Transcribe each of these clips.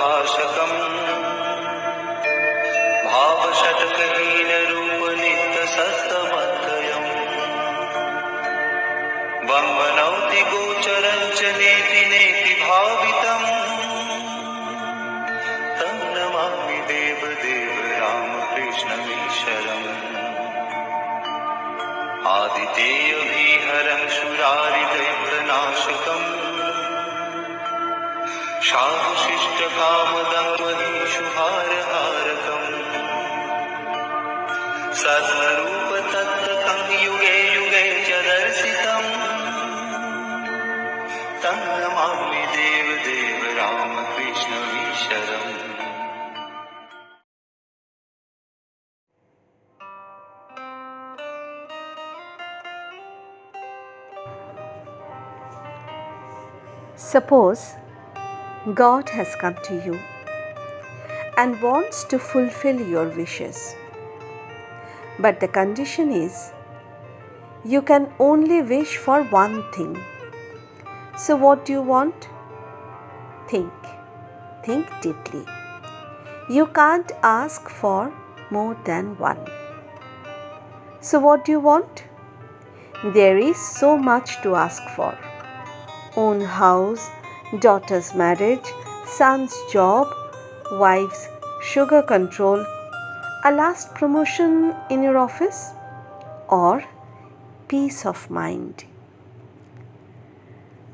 भाषकम् भावशतकहीनरूपनित्यसत्तमद्वयम् वङ्गनौति गोचरञ्च नेति नेति भावितम् तं नमामि देवदेव रामकृष्णमीश्वरम् आदितेयभीहरं सुरारिदैत्यनाशकम् शान्तशिष्टकामदं महीषुहारहारकम् सद्मरूपतत्त्वतं युगे युगे च दर्शितम् तं नमामि देवदेव रामकृष्णमीश्वरम् Suppose God has come to you and wants to fulfill your wishes. But the condition is, you can only wish for one thing. So what do you want? Think. Think deeply. You can't ask for more than one. So what do you want? There is so much to ask for. Own house, daughter's marriage, son's job, wife's sugar control, a last promotion in your office, or peace of mind.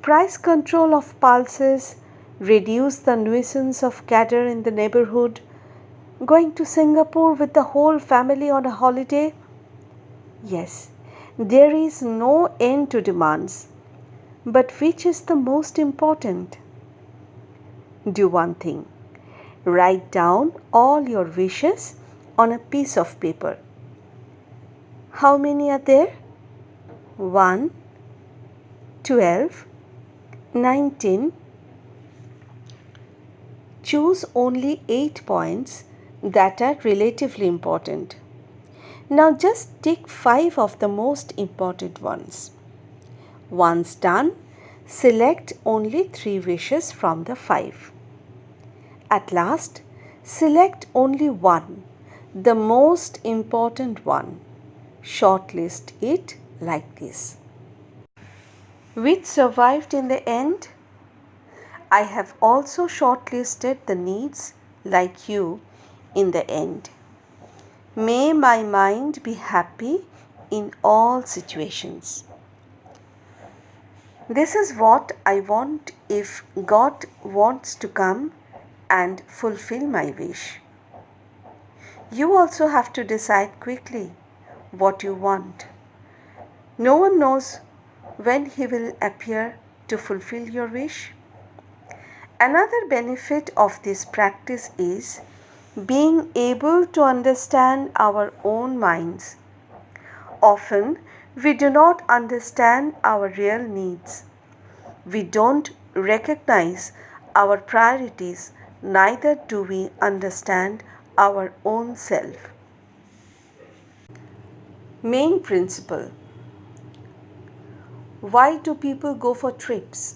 Price control of pulses, reduce the nuisance of cattle in the neighborhood, going to Singapore with the whole family on a holiday. Yes, there is no end to demands. But which is the most important? Do one thing. Write down all your wishes on a piece of paper. How many are there? 1, 12, 19. Choose only 8 points that are relatively important. Now just take 5 of the most important ones. Once done, select only 3 wishes from the 5. At last, select only one, the most important one. Shortlist it like this. Which survived in the end? I have also shortlisted the needs like you in the end. May my mind be happy in all situations. This is what I want if God wants to come and fulfill my wish. You also have to decide quickly what you want. No one knows when He will appear to fulfill your wish. Another benefit of this practice is being able to understand our own minds. Often, we do not understand our real needs. We don't recognize our priorities, neither do we understand our own self. Main principle. Why do people go for trips?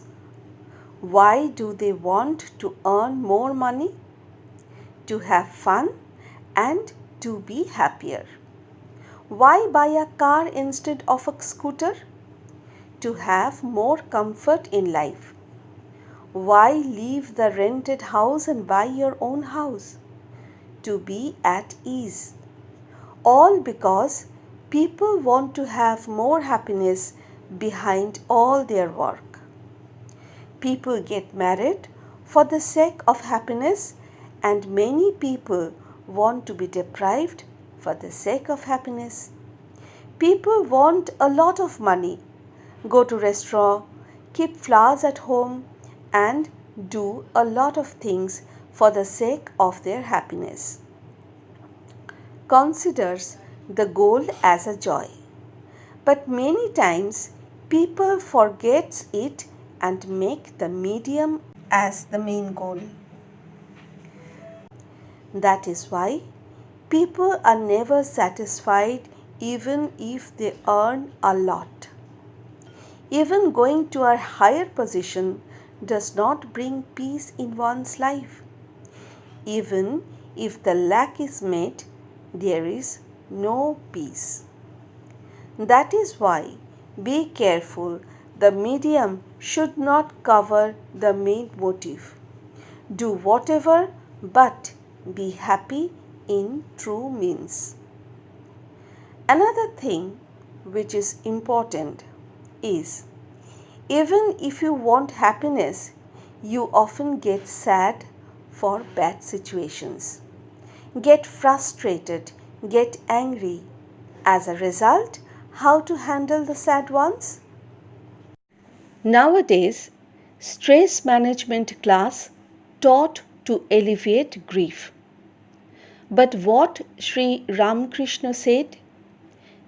Why do they want to earn more money? To have fun and to be happier. Why buy a car instead of a scooter? To have more comfort in life. Why leave the rented house and buy your own house? To be at ease. All because people want to have more happiness behind all their work. People get married for the sake of happiness, and many people want to be deprived for the sake of happiness. People want a lot of money, go to restaurant, keep flowers at home, and do a lot of things for the sake of their happiness. Considers the goal as a joy. But many times people forgets it and make the medium as the main goal. That is why people are never satisfied even if they earn a lot. Even going to a higher position does not bring peace in one's life. Even if the lack is met, there is no peace. That is why be careful, the medium should not cover the main motive. Do whatever, but be happy in true means. Another thing which is important is, even if you want happiness, you often get sad for bad situations, get frustrated, get angry. As a result, how to handle the sad ones? Nowadays, stress management class taught to alleviate grief. But what Sri Ramakrishna said,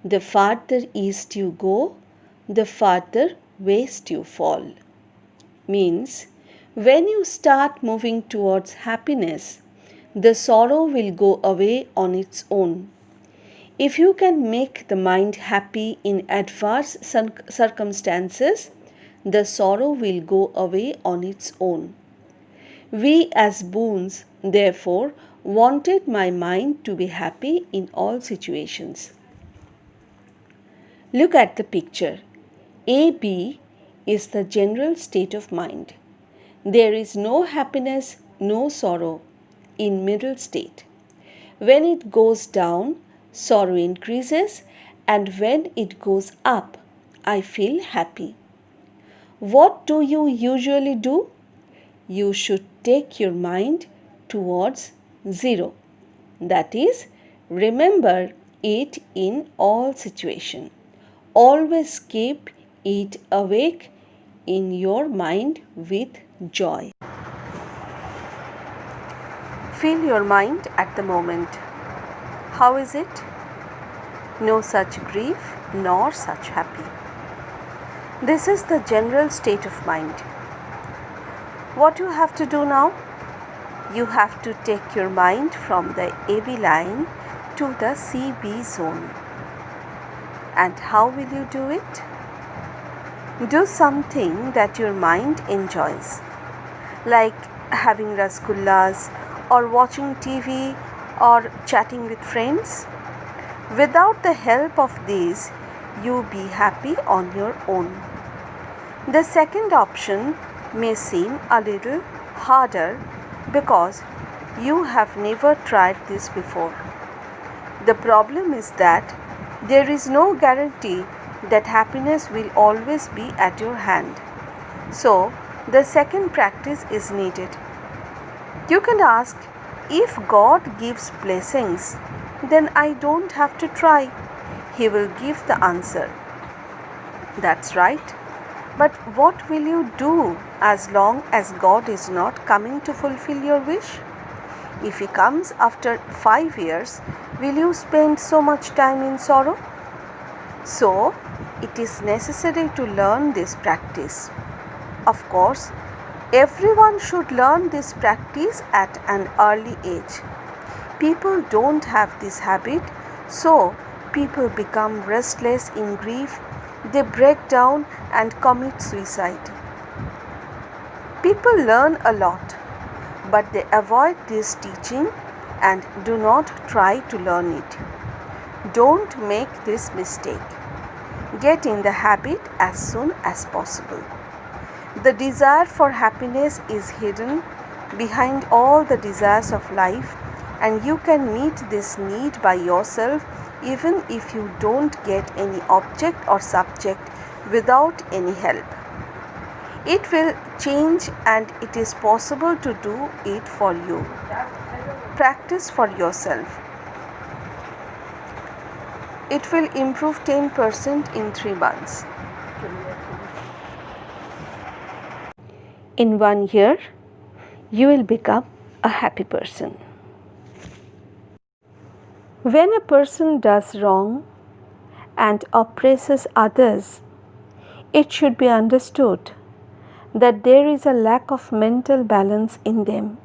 the farther east you go, the farther west you fall. Means, when you start moving towards happiness, the sorrow will go away on its own. If you can make the mind happy in adverse circumstances, the sorrow will go away on its own. We as boons, therefore, wanted my mind to be happy in all situations. Look at the picture. AB is the general state of mind. There is no happiness, no sorrow in middle state. When it goes down, sorrow increases, and when it goes up, I feel happy. What do you usually do? You should take your mind towards zero. That is, remember it in all situations. Always keep it awake in your mind with joy. Feel your mind at the moment. How is it? No such grief nor such happy. This is the general state of mind. What you have to do now? You have to take your mind from the AB line to the CB zone. And how will you do it? Do something that your mind enjoys, like having rasgullas or watching TV or chatting with friends. Without the help of these, you be happy on your own. The second option may seem a little harder because you have never tried this before. The problem is that there is no guarantee that happiness will always be at your hand. So, the second practice is needed. You can ask, if God gives blessings, then I don't have to try. He will give the answer. That's right. But what will you do as long as God is not coming to fulfill your wish? If He comes after 5 years, will you spend so much time in sorrow? So, it is necessary to learn this practice. Of course, everyone should learn this practice at an early age. People don't have this habit, so people become restless in grief, they break down and commit suicide. People learn a lot, but they avoid this teaching and do not try to learn it. Don't make this mistake. Get in the habit as soon as possible. The desire for happiness is hidden behind all the desires of life, and you can meet this need by yourself even if you don't get any object or subject without any help. It will change, and it is possible to do it for you. Practice for yourself. It will improve 10% in 3 months. In 1 year, you will become a happy person. When a person does wrong and oppresses others, it should be understood that there is a lack of mental balance in them.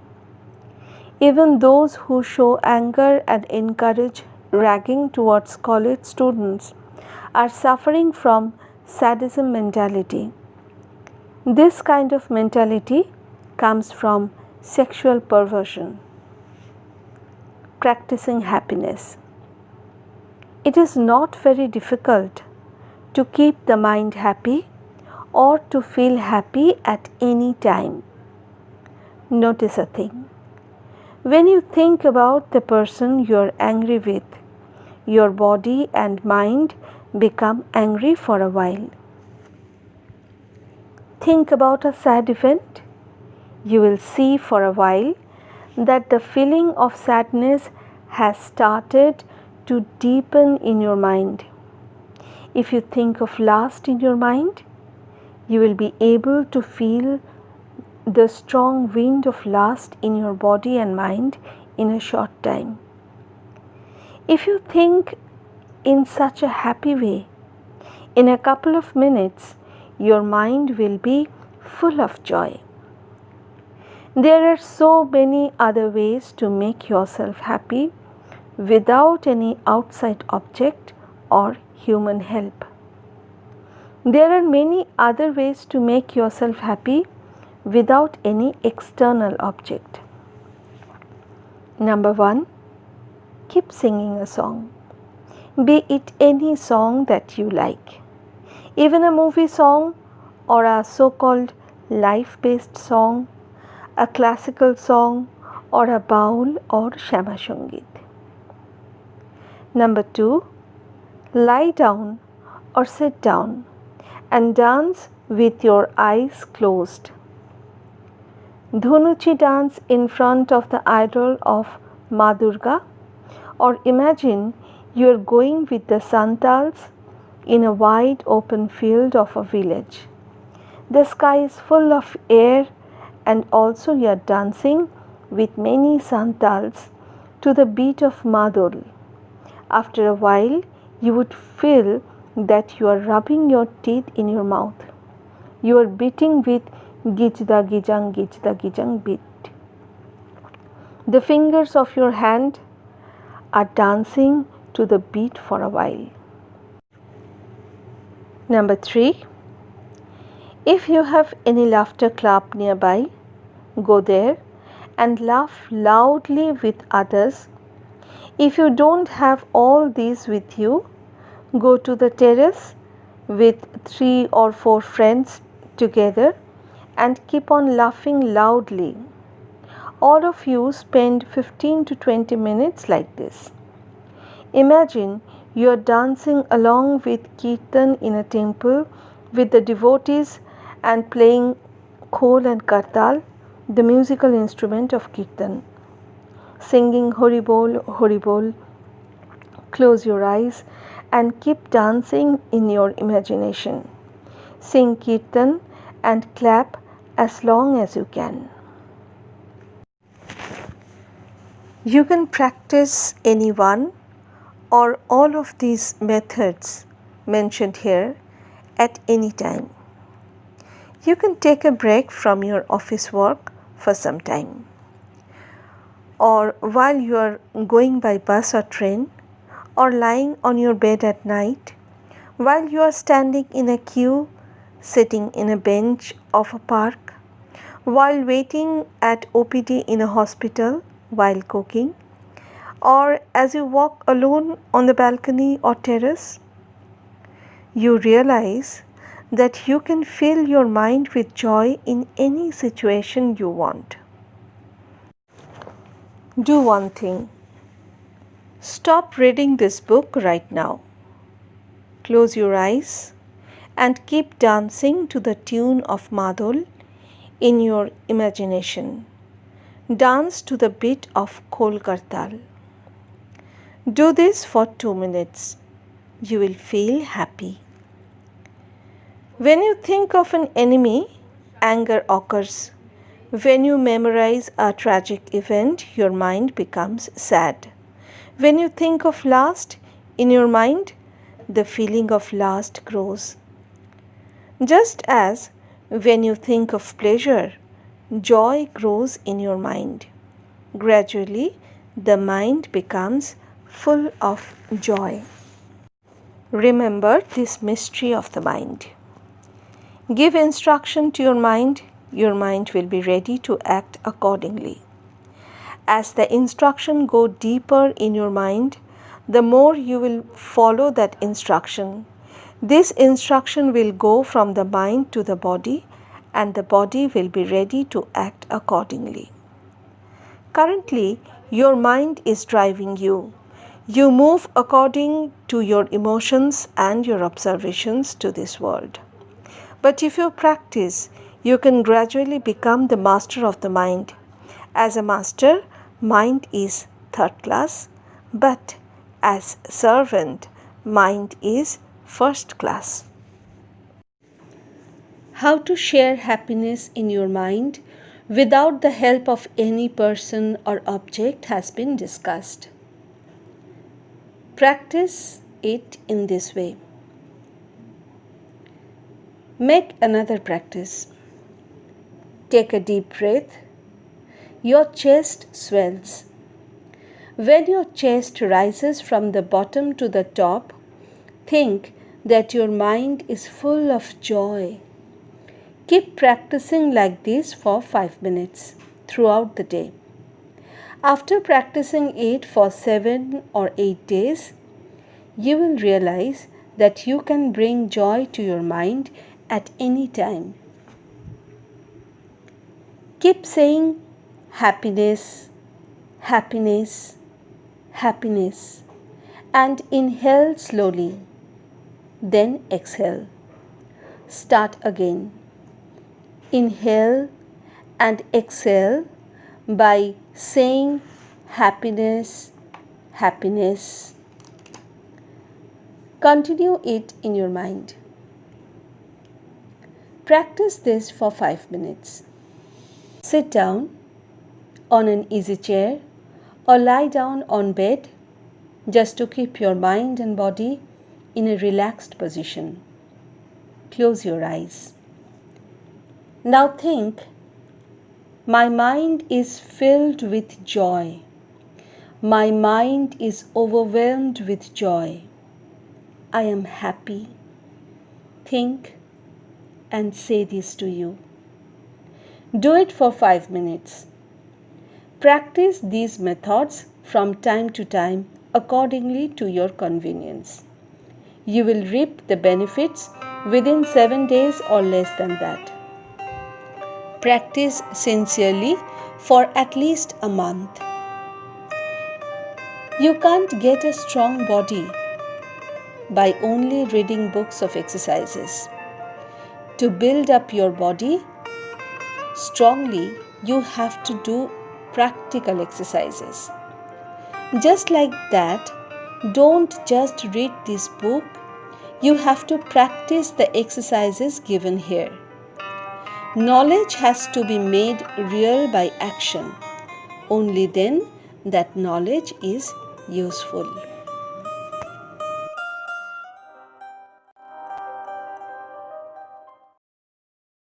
Even those who show anger and encourage ragging towards college students are suffering from sadism mentality. This kind of mentality comes from sexual perversion. practicing happiness. It is not very difficult to keep the mind happy or to feel happy at any time. Notice a thing. When you think about the person you are angry with, your body and mind become angry for a while. Think about a sad event. You will see for a while that the feeling of sadness has started to deepen in your mind. If you think of lust in your mind, you will be able to feel the strong wind of lust in your body and mind in a short time. If you think in such a happy way, in a couple of minutes, your mind will be full of joy. There are so many other ways to make yourself happy without any outside object or human help. There are many other ways to make yourself happy without any external object. Number 1, keep singing a song. Be it any song that you like, even a movie song or a so-called life-based song, a classical song or a baul or Shama Sangit. Number 2, lie down or sit down and dance with your eyes closed. Dhunuchi dance in front of the idol of Ma Durga, or imagine you are going with the santals in a wide open field of a village. The sky is full of air and also you are dancing with many santals to the beat of Madhul. After a while, you would feel that you are rubbing your teeth in your mouth. You are beating with gijda gijang beat. The fingers of your hand are dancing to the beat for a while. Number 3, if you have any laughter club nearby, go there and laugh loudly with others. If you don't have all these with you, go to the terrace with 3 or 4 friends together and keep on laughing loudly. All of you spend 15 to 20 minutes like this. Imagine you are dancing along with Kirtan in a temple with the devotees and playing khol and kartal, the musical instrument of Kirtan. Singing Hari Bol. Close your eyes and keep dancing in your imagination. Sing Kirtan and clap as long as you can. You can practice any one or all of these methods mentioned here at any time. You can take a break from your office work for some time, or while you are going by bus or train, or lying on your bed at night, while you are standing in a queue, sitting in a bench of a park, while waiting at OPD in a hospital, while cooking, or as you walk alone on the balcony or terrace. You realize that you can fill your mind with joy in any situation you want. Do one thing. Stop reading this book right now. Close your eyes and keep dancing to the tune of Madhul in your imagination. Dance to the beat of Khol Kartal. Do this for 2 minutes. You will feel happy. When you think of an enemy, anger occurs. When you memorize a tragic event, your mind becomes sad. When you think of lust in your mind, the feeling of lust grows. Just as when you think of pleasure, joy grows in your mind. Gradually, the mind becomes full of joy. Remember this mystery of the mind. Give instruction to your mind will be ready to act accordingly. As the instruction go deeper in your mind, the more you will follow that instruction. This instruction will go from the mind to the body, and the body will be ready to act accordingly. Currently, your mind is driving you. You move according to your emotions and your observations to this world. But if you practice, you can gradually become the master of the mind. As a master, mind is third class, but as servant, mind is first class. How to share happiness in your mind without the help of any person or object has been discussed. Practice it in this way. Make another practice. Take a deep breath. Your chest swells. When your chest rises from the bottom to the top, think that your mind is full of joy. Keep practicing like this for 5 minutes throughout the day. After practicing it for 7 or 8 days, you will realize that you can bring joy to your mind at any time. Keep saying happiness, happiness, happiness, and inhale slowly. Then exhale. Start again. Inhale and exhale by saying happiness, happiness. Continue it in your mind. Practice this for 5 minutes. Sit down on an easy chair or lie down on bed just to keep your mind and body in a relaxed position. Close your eyes. Now think, my mind is filled with joy. My mind is overwhelmed with joy. I am happy. Think and say this to you. Do it for 5 minutes. Practice these methods from time to time accordingly to your convenience. You will reap the benefits within 7 days or less than that. Practice sincerely for at least a month. You can't get a strong body by only reading books of exercises. To build up your body strongly, you have to do practical exercises. Just like that, don't just read this book, you have to practice the exercises given here. Knowledge has to be made real by action. Only then that knowledge is useful.